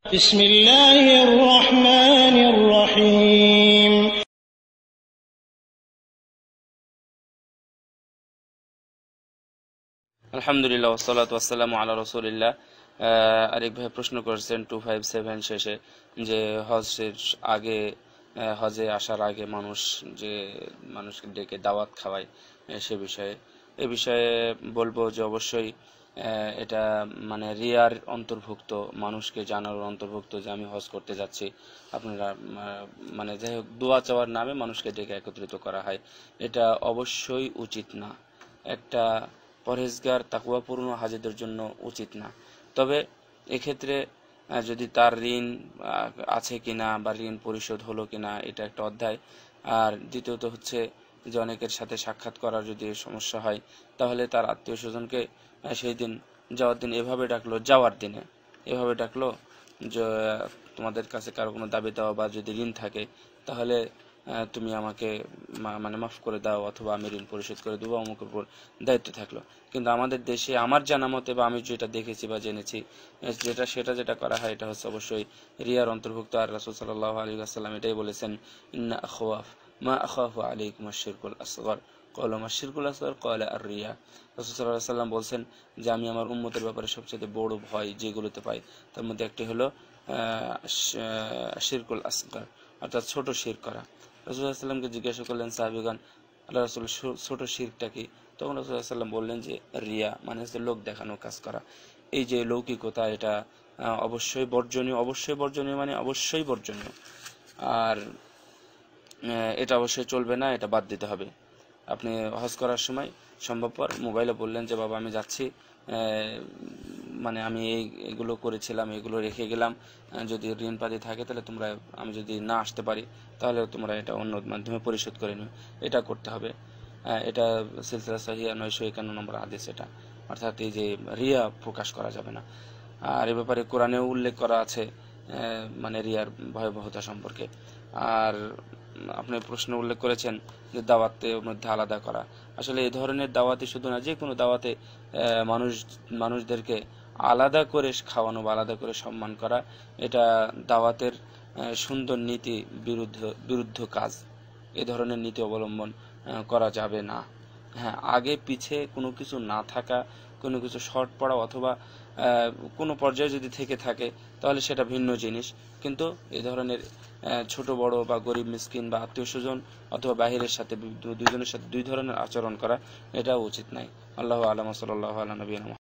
بسم الله الرحمن الرحيم আলহামদুলিল্লাহ ওয়াসসালাতু ওয়াসসালামু আলা রাসূলিল্লাহ। আরেক ভাই প্রশ্ন করেছেন 257 শেষে যে হজের আগে হজে আসার আগে যে মানুষকে ডেকে দাওয়াত খাওয়ায় সে বিষয়ে বলবো যে অবশ্যই এটা মানে রিয়ার অন্তর্ভুক্ত, মানুষকে জানানোর অন্তর্ভুক্ত যে আমি হজ করতে যাচ্ছি। আপনারা মানে যাই হোক দোয়া চাওয়ার নামে মানুষকে ডেকে একত্রিত করা হয়, এটা অবশ্যই উচিত না। একটা পরহেজগার তাকওয়াপূর্ণ হাজীদের জন্য উচিত না। তবে এক্ষেত্রে যদি তার ঋণ আছে কিনা বা ঋণ পরিশোধ হলো কিনা এটা একটা অধ্যায়। আর দ্বিতীয়ত হচ্ছে যে অনেকের সাথে সাক্ষাৎ করার যদি সমস্যা হয় তাহলে তার আত্মীয় স্বজনকে সেই দিন যাওয়ার দিন এভাবে ডাকলো যে তোমাদের কাছে কারো কোনো দাবি দেওয়া বা যদি ঋণ থাকে তাহলে তুমি আমাকে মানে মাফ করে দাও, অথবা আমি ঋণ পরিশোধ করে দেবো, অমুকের উপর দায়িত্ব থাকলো। কিন্তু আমাদের দেশে আমার জানা মতে বা আমি যেটা দেখেছি বা জেনেছি যেটা করা হয় এটা হচ্ছে অবশ্যই রিয়ার অন্তর্ভুক্ত। আর রাসূল সাল্লাল্লাহু আলাইহি ওয়াসাল্লাম এটাই বলেছেন, ইন্না মা আখাফু আলাইকুম আশ-শিরকুল আসগর ক্বালা মা আশ-শিরকুল আসগর ক্বালা আর-রিয়া। রাসূল সাল্লাল্লাহু আলাইহি ওয়াসাল্লাম বলছেন যে আমি আমার উম্মতের ব্যাপারে সবচেয়ে বড় ভয় যেগুলোতে পাই তার মধ্যে একটি হলো শিরকুল আসগর, অর্থাৎ ছোট শিরক করা। রাসূল সাল্লাল্লাহু আলাইহি ওয়াসাল্লামকে জিজ্ঞাসা করলেন সাহাবীগণ, আল্লাহ রাসূল ছোট শিরকটা কি? তখন রাসূল সাল্লাল্লাহু আলাইহি ওয়াসাল্লাম বললেন যে রিয়া, মানে হচ্ছে লোক দেখানো কাজ করা। এই যে লৌকিকতা, এটা অবশ্যই বর্জনীয় মানে অবশ্যই বর্জনীয়। আর এটা অবশ্যই চলবে না, এটা বাদ দিতে হবে। আপনি হজ করার সময় সম্ভবপর মোবাইলে বললেন যে বাবা আমি যাচ্ছি, মানে আমি এগুলো করেছিলাম, এগুলো রেখে গেলাম, যদি ঋণ পাতি থাকে তাহলে আমি যদি না আসতে পারি তাহলে তোমরা এটা অন্য মাধ্যমে পরিশোধ করে নিও, এটা করতে হবে। এটা সিলসিলা সহিহা 951 নম্বর হাদিস এটা। অর্থাৎ এই যে রিয়া প্রকাশ করা যাবে না। আর এ ব্যাপারে কোরআনেও উল্লেখ করা আছে মানে রিয়ার ভয়াবহতা সম্পর্কে। আর আপনি প্রশ্ন উল্লেখ করেছেন যে দাওয়াতের মধ্যে আলাদা করা। আসলে এই ধরনের দাওয়াতে শুধু না, যে কোনো দাওয়াতে মানুষদেরকে আলাদা করে খাওয়ানো বা আলাদা করে সম্মান করা, এটা দাওয়াতের সুন্দর নীতি বিরুদ্ধ কাজ। এ ধরনের নীতি অবলম্বন করা যাবে না। হ্যাঁ, আগে পিছে কোনো কিছু না থাকা, কোনো কিছু শর্ট পড়া অথবা কোনো পর্যায়ে যদি থেকে থাকে তাহলে সেটা ভিন্ন জিনিস। কিন্তু এই ধরনের ছোট বড় বা গরিব মিসকিন বা আত্মীয় স্বজন অথবা বাহিরের সাথে দুইজনের সাথে দুই ধরনের আচরণ করা, এটা উচিত নাই। আল্লাহু আ'লাম। সাল্লাল্লাহু আলা নবিয়িনা।